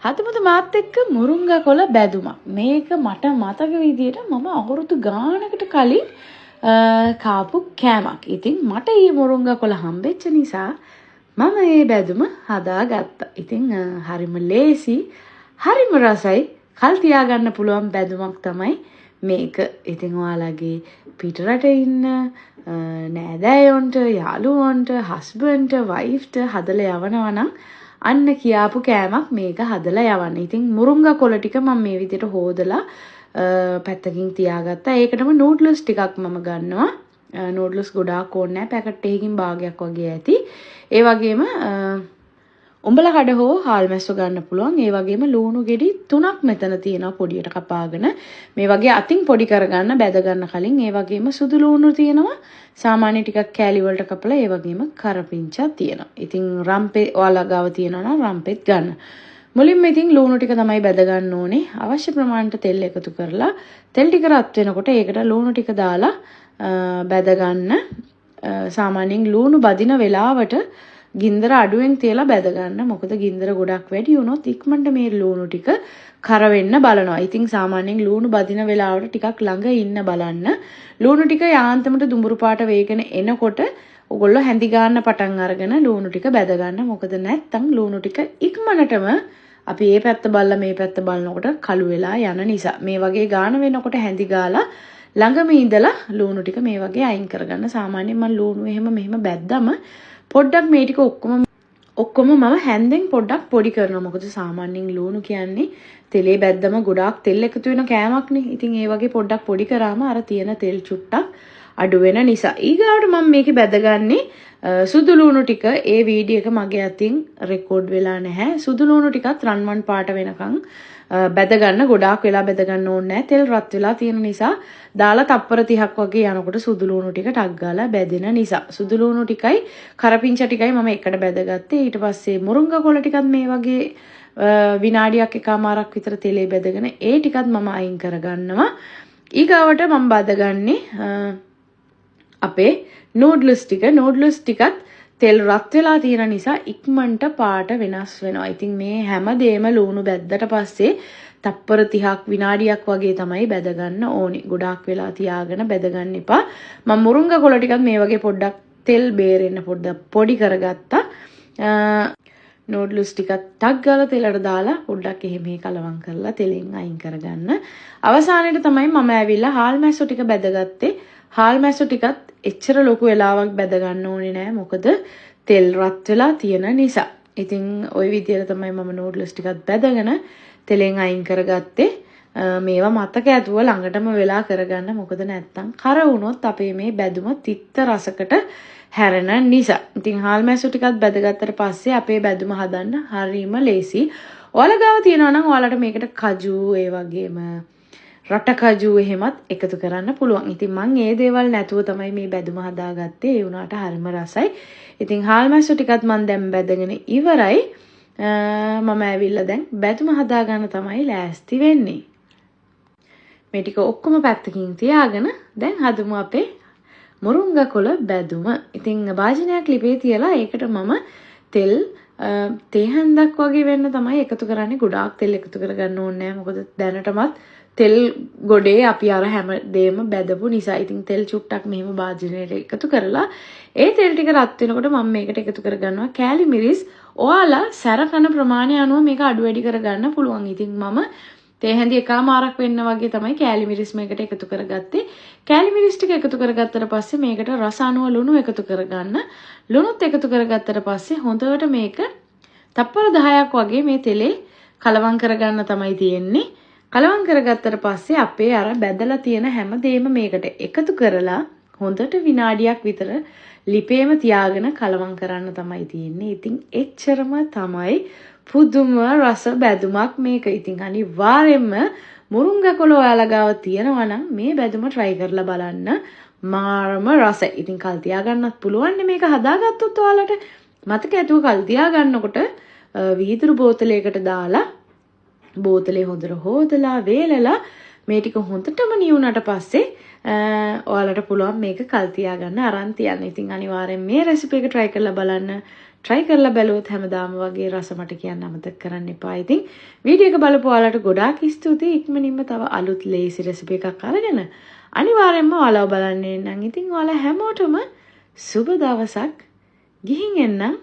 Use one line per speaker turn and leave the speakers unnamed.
හදමුද මාත් එක්ක මුරුංගා කොළ බැදුමක්. මේක මට මතක විදියට මම අවුරුදු ගානකට කලින් කාපු කෑමක්. ඉතින් මට මේ මුරුංගා කොළ හම්බෙච්ච නිසා මම මේ බැදුම හදාගත්තා. ඉතින් හරිම ලේසි, හරිම රසයි, කල් තියාගන්න පුළුවන් බැදුමක් තමයි මේක. ඉතින් ඔයාලගේ පිටරට ඉන්න නෑදෑයොන්ට, යාළුවොන්ට, හස්බන්ඩ්ට, වයිෆ්ට හදලා යවනවා නම් අන්න කියාපු කෑමක් මේක හදලා යවන්න. ඉතින් මුරුංගා කොළ ටික මම මේ විදිහට හොදලා පැත්තකින් තියාගත්තා. ඒකටම නූඩ්ලස් ටිකක් මම ගන්නවා. නූඩ්ලස් ගොඩාක් ඕනේ නැහැ. පැකට් එකකින් භාගයක් වගේ ඇති. ඒ වගේම උඹලා කඩ හෝ හාල් මැස්සෝ ගන්න පුළුවන්. ඒ වගේම ලුණු ගෙඩි 3ක් මෙතන තියෙනවා පොඩියට කපාගෙන. මේ වගේ අතින් පොඩි කරගන්න බැද ගන්න කලින්. ඒ වගේම සුදු ලුණු තියෙනවා. සාමාන්‍ය ටිකක් කෑලි වලට කපලා ඒ වගේම කරපිංචා තියෙනවා. ඉතින් රම්පේ ඔයාලා ගාව තියෙනවා නම් රම්පෙත් ගන්න. මුලින්ම ඉතින් ලුණු ටික තමයි බැද ගන්න ඕනේ. අවශ්‍ය ප්‍රමාණයට තෙල් එකතු කරලා තෙල් ටික රත් වෙනකොට ඒකට ලුණු ටික දාලා බැද ගන්න. සාමාන්‍යයෙන් ලුණු බදින වෙලාවට ගින්දර අඩුවෙන් තියලා බැද ගන්න. මොකද ගින්දර ගොඩක් වැඩි වුණොත් ඉක්මනට මේ ලුණු ටික කර වෙන්න බලනවා. ඉතින් සාමාන්‍යයෙන් ලුණු බදින වෙලාවට ටිකක් ළඟ ඉන්න බලන්න. ලුණු ටික යාන්තමට දුඹුරු පාට වේගෙන එනකොට ඔයගොල්ලෝ හැඳි ගන්න පටන් අරගෙන ලුණු ටික බැද ගන්න. මොකද නැත්තම් ලුණු ටික ඉක්මනටම අපි මේ පැත්ත බලලා මේ පැත්ත බලනකොට කළු වෙලා යන නිසා. මේ වගේ ගාන වෙනකොට හැඳි ගාලා ළඟම ඉඳලා ලුණු ටික මේ වගේ අයින් කරගන්න. සාමාන්‍යයෙන් මම ලුණු මෙහෙම බැද්දම පොඩ්ඩක් මේ ටික ඔක්කොම මම හැන්දෙන් පොඩ්ඩක් පොඩි කරනවා. මොකද සාමාන්‍යයෙන් ලුණු කියන්නේ තෙලේ බැද්දම ගොඩාක් තෙල් එකතු වෙන කෑමක්නේ. ඉතින් ඒ වගේ පොඩ්ඩක් පොඩි කරාම අර තියෙන තෙල් චුට්ටක් අඩු වෙන නිසා. ඊගාවට මම මේකේ බැදගන්නේ සුදු ලුණු ටික. ඒ වීඩියෝ එක මගේ අතින් රෙකෝඩ් වෙලා නැහැ. සුදු ලුණු ටිකත් රන්වන් පාට වෙනකන් බැද ගන්න. ගොඩාක් වෙලා බැද ගන්න ඕනේ නැහැ. තෙල් රත් වෙලා තියෙන නිසා දාලා තප්පර 30ක් වගේ යනකොට සුදු ලුණු ටික ටක් ගාලා බැදෙන නිසා. සුදු ලුණු ටිකයි කරපිංචා ටිකයි මම එකට බැදගත්තේ. ඊට පස්සේ මුරුංගා කොළ ටිකත් මේ වගේ විනාඩියක් එකමාරක් විතර තෙලේ බැදගෙන ඒ ටිකත් මම අයින් කරගන්නවා. ඊගාවට මම බදගන්නේ අපේ නූඩ්ලස් ටික. නූඩ්ලස් ටිකත් තෙල් රත් වෙලා තියෙන නිසා ඉක්මනට පාට වෙනස් වෙනවා. ඉතින් මේ හැමදේම ලුණු බැද්දට පස්සේ තප්පර 30ක් විනාඩියක් වගේ තමයි බැද ගන්න ඕනි. ගොඩාක් වෙලා තියාගෙන බැද ගන්න එපා. මම මුරුංගා කොළ ටිකත් මේ වගේ පොඩ්ඩක් තෙල් බේරෙන්න පොඩ්ඩක් පොඩි කරගත්තා. නූඩ්ලස් ටිකත් ටක් ගාලා තෙලට දාලා පොඩ්ඩක් එහෙම කලවම් කරලා තෙලෙන් අයින් කරගන්න. අවසානයේට තමයි මම ඇවිල්ලා හාල් මැස්සෝ ටික බැදගත්තේ. හාල් මැස්සෝ ටිකත් එච්චර ලොකු වෙලාවක් බැද ගන්න ඕනේ නෑ. මොකද තෙල් රත් වෙලා තියෙන නිසා. ඉතින් ওই විදියට තමයි මම නූඩ්ලස් ටිකත් බැදගෙන තෙලෙන් අයින් කරගත්තේ. මේවා මතක ඇතුව ළඟටම වෙලා කරගන්න. මොකද නැත්තම් කර වුණොත් අපේ මේ බැදුම තිත්ත රසකට හැරෙන නිසා. ඉතින් හාල් මැස්සෝ ටිකත් බැදගත්තට පස්සේ අපේ බැදුම හදන්න හරිම ලේසි. ඔයාලා ගාව තියෙනවා නම් ඔයාලට මේකට කජු ඒ වගේම රට කජු එහෙමත් එකතු කරන්න පුළුවන්. ඉතින් මම මේ දේවල් නැතුව තමයි මේ බැදුම හදාගත්තේ. ඒ වුණාට හරිම රසයි. ඉතින් හාල් මැස්සෝ ටිකත් මම දැන් බැදගෙන ඉවරයි. මම ඇවිල්ලා දැන් බැදුම හදාගන්න තමයි ලෑස්ති වෙන්නේ. මේ ටික ඔක්කොම පැත්තකින් තියාගෙන දැන් හදමු අපේ මුරුංගා කොළ බැදුම. ඉතින් භාජනයක් ලිපේ තියලා ඒකට මම තෙල් තේ හැන්දක් වගේ වෙන්න තමයි එකතු කරන්නේ. ගොඩාක් තෙල් එකතු කරගන්න ඕනේ නැහැ. මොකද දැනටමත් තෙල් ගොඩේ අපි අර හැම දෙයක්ම බැදපු නිසා. ඉතින් තෙල් චුට්ටක් මෙහෙම භාජනයට එකතු කරලා ඒ තෙල් ටික රත් වෙනකොට මම මේකට එකතු කරගන්නවා කෑලි මිරිස්. ඔයාලා සැර කන ප්‍රමාණය අනුව මේක අඩු වැඩි කරගන්න පුළුවන්. ඉතින් මම තේ හැඳි එකමාරක් වෙන්න වගේ තමයි කෑලි මිරිස් මේකට එකතු කරගත්තේ. කෑලි මිරිස් ටික එකතු කරගත්තට පස්සේ මේකට රස අනුව ලුණු එකතු කරගන්න. ලුණුත් එකතු කරගත්තට පස්සේ හොඳට මේක තප්පර 10ක් වගේ මේ තෙලේ කලවම් කරගන්න තමයි තියෙන්නේ. කලවම් කරගත්තට පස්සේ අපේ අර බැදලා තියෙන හැමදේම මේකට එකතු කරලා හොඳට විනාඩියක් විතර ලිපේම තියාගෙන කලවම් කරන්න තමයි තියෙන්නේ. ඉතින් එච්චරම තමයි පුදුම රස බැදුමක් මේක. ඉතින් අනිවාර්යෙන්ම මුරුංගා කොළ ඔයාලා ගාව තියෙනවා නම් මේ බැදුම try කරලා බලන්න. මාරම රසයි. ඉතින් කල් තියාගන්නත් පුළුවන් මේක හදාගත්තොත් ඔයාලට. මතක ඇතුව කල් තියාගන්නකොට වීදුරු බෝතලයකට දාලා බෝතලේ හොඳට හොදලා වේලලා මේ ටික හොඳටම නියුණාට පස්සේ ඔයාලට පුළුවන් මේක කල් තියාගන්න අරන් තියන්න. ඉතින් අනිවාර්යෙන් මේ රෙසිපි එක try කරලා බලන්න. try කරලා බැලුවොත් හැමදාම වගේ රස මට කියන්න අමතක කරන්න එපා. ඉතින් වීඩියෝ එක බලපු ඔයාලට ගොඩාක් ස්තුතියි. ඉක්මනින්ම තව අලුත් ලේසි රෙසිපි එකක් අරගෙන අනිවාර්යෙන්ම ඔයාලව බලන්න එන්නම්. ඉතින් ඔයාලා හැමෝටම සුබ දවසක්. ගිහින් එන්නම්.